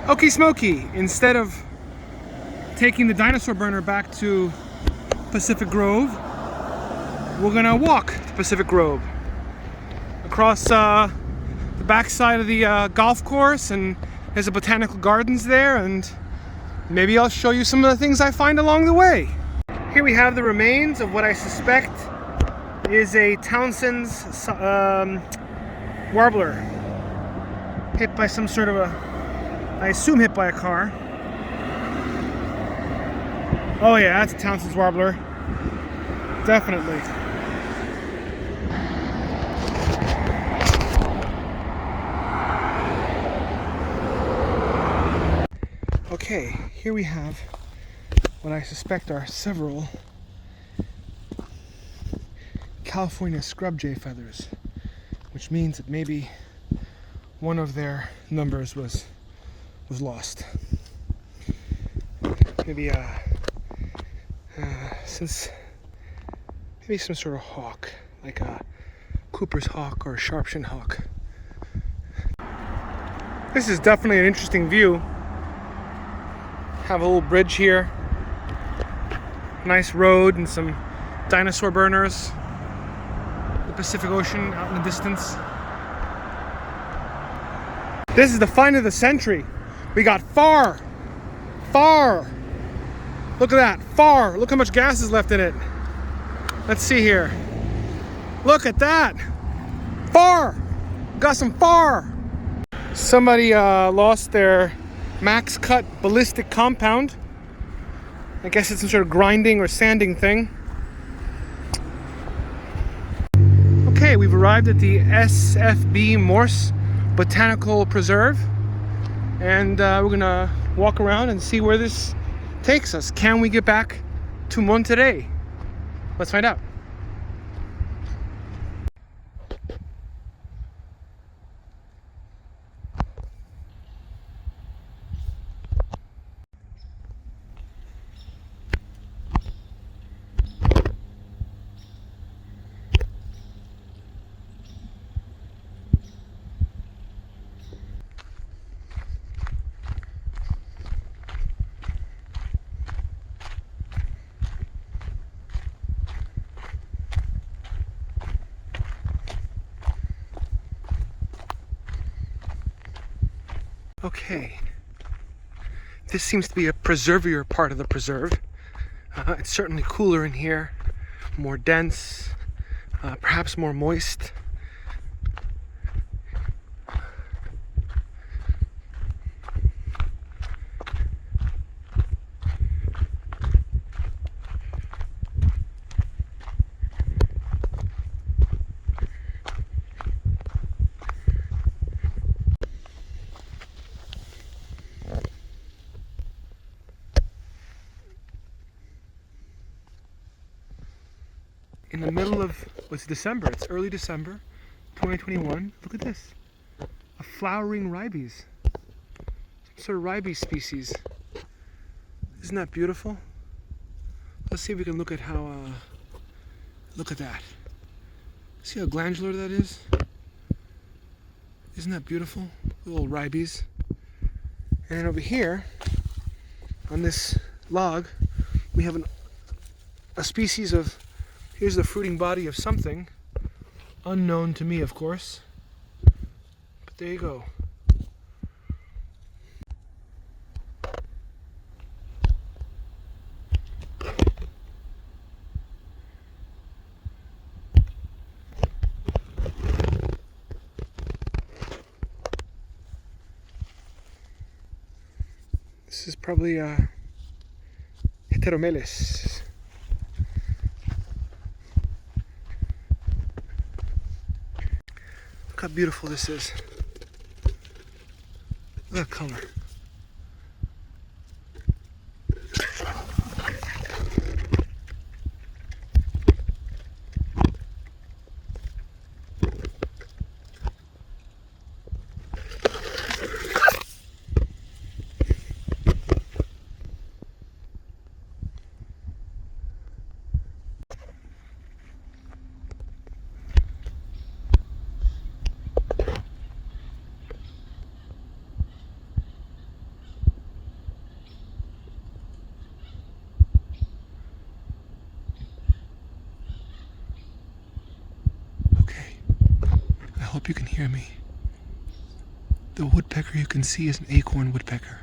Okie smoky, instead of taking the dinosaur burner back to Pacific Grove, we're gonna walk to Pacific Grove across the backside of the golf course, and there's a botanical gardens there, and maybe I'll show you some of the things I find along the way. Here we have the remains of what I suspect is a Townsend's warbler, hit by some sort of I assume hit by a car. Oh yeah, that's a Townsend's warbler. Definitely. Okay, here we have what I suspect are several California scrub jay feathers, which means that maybe one of their numbers was lost. Maybe maybe some sort of hawk, like a Cooper's hawk or a Sharpshin hawk. This is definitely an interesting view. Have a little bridge here, nice road, and some dinosaur burners. The Pacific Ocean out in the distance. This is the find of the century. We got far. Look at that, far. Look how much gas is left in it. Let's see here. Look at that, far. Got some far. Somebody lost their max cut ballistic compound. I guess it's some sort of grinding or sanding thing. Okay, we've arrived at the SFB Morse Botanical Preserve, and we're gonna walk around and see where this takes us. Can we get back to Monterey? Let's find out. Okay, this seems to be a preservier part of the preserve. It's certainly cooler in here, more dense, perhaps more moist. In the middle of, it's December, it's early December 2021. Look at this, a flowering ribes, some sort of ribes species. Isn't that beautiful? Let's see if we can look at how, look at that. See how glandular that is? Isn't that beautiful? Little ribes. And then over here, on this log, we have a species of, here's the fruiting body of something, unknown to me, of course. But there you go. This is probably Heteromeles. Look how beautiful this is. Look at that color. hope you can hear me. The woodpecker you can see is an acorn woodpecker.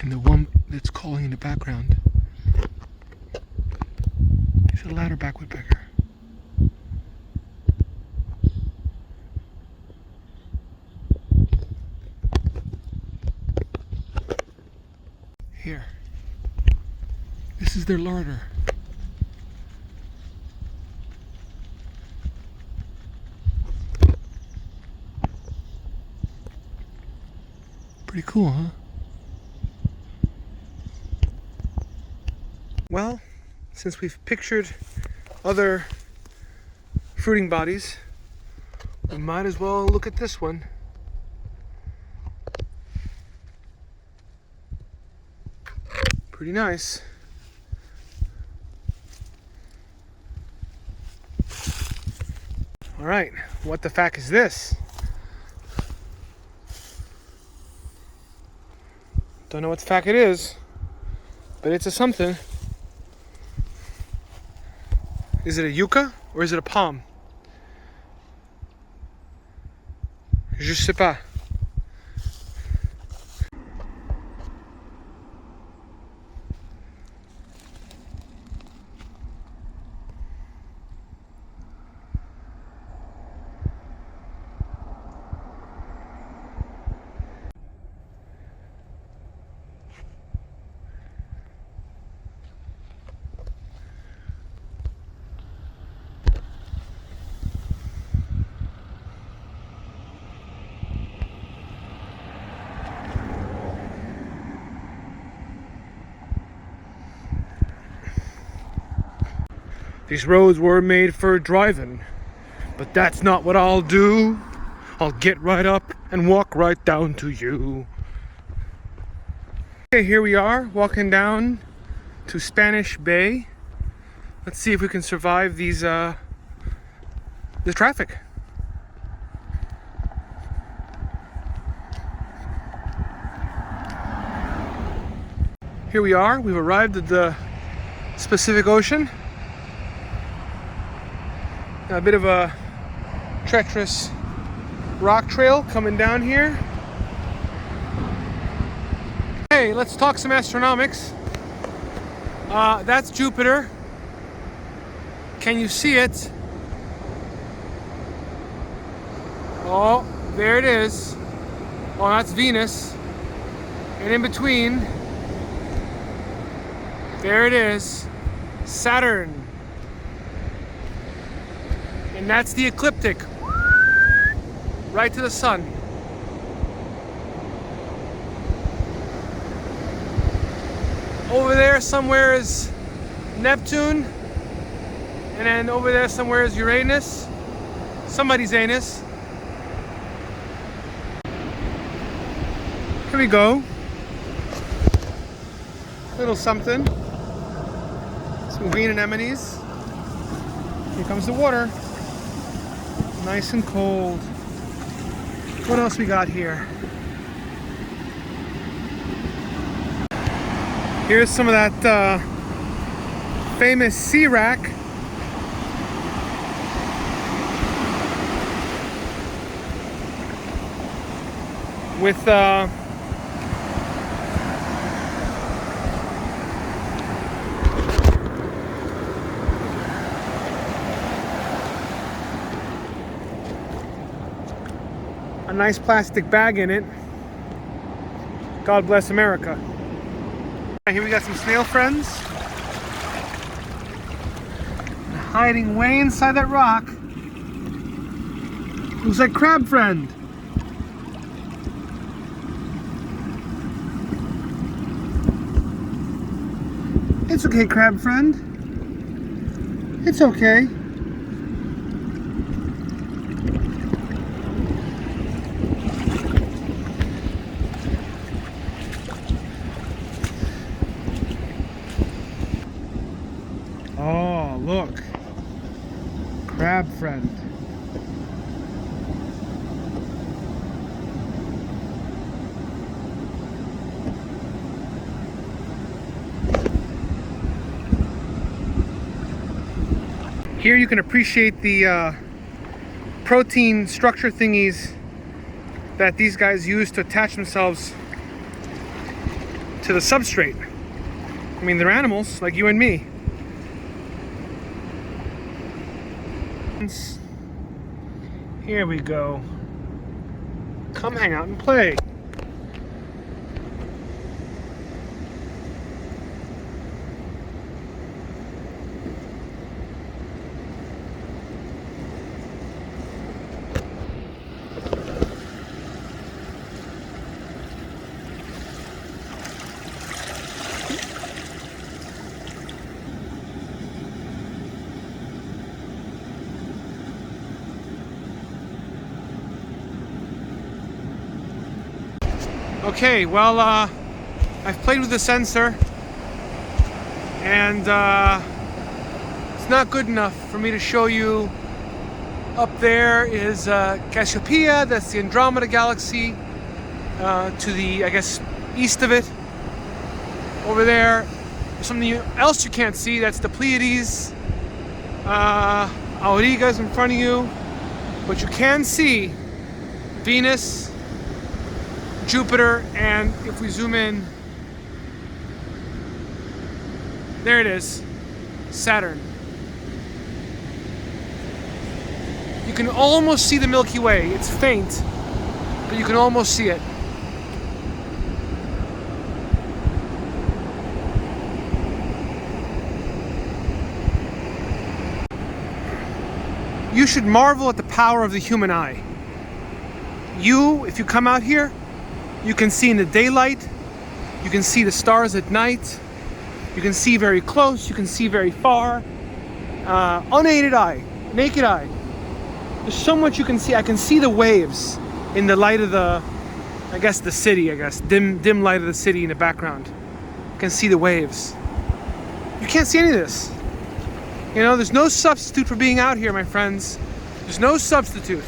And the one that's calling in the background is a ladderback woodpecker. Here. This is their larder. Pretty cool, huh? Well, since we've pictured other fruiting bodies, we might as well look at this one. Pretty nice. All right, what the fuck is this? Don't know what the fuck it is, but it's a something. Is it a yucca or is it a palm? Je sais pas. These roads were made for driving, but that's not what I'll do. I'll get right up and walk right down to you. Okay, here we are, walking down to Spanish Bay. Let's see if we can survive these the traffic. Here we are, we've arrived at the Pacific Ocean. A bit of a treacherous rock trail coming down here. Hey, let's talk some astronomics. That's Jupiter. Can you see it? Oh, there it is. Oh, that's Venus. And in between, there it is, Saturn. And that's the ecliptic, right to the sun. Over there somewhere is Neptune, and then over there somewhere is Uranus, somebody's anus. Here we go. Little something. Some green anemones. Here comes the water. Nice and cold. What else we got here? Here's some of that famous sea rack. With a nice plastic bag in it. God bless America. Here we got some snail friends. Hiding way inside that rock. Looks like crab friend. It's okay, crab friend. It's okay. Oh, look. Crab friend. Here you can appreciate the protein structure thingies that these guys use to attach themselves to the substrate. I mean, they're animals like you and me. Here we go. Come hang out and play. Okay, well, I've played with the sensor, and it's not good enough for me to show you. Up there is Cassiopeia, that's the Andromeda Galaxy, to the, I guess, east of it. Over there, something else you can't see, that's the Pleiades. Auriga's in front of you, but you can see Venus, Jupiter, and if we zoom in, there it is, Saturn. You can almost see the Milky Way. It's faint, but you can almost see it. You should marvel at the power of the human eye. If you come out here, you can see in the daylight, you can see the stars at night, you can see very close, you can see very far. Unaided eye, naked eye. There's so much you can see. I can see the waves in the light of the, I guess the city, dim light of the city in the background. You can see the waves. You can't see any of this. You know, there's no substitute for being out here, my friends. There's no substitute.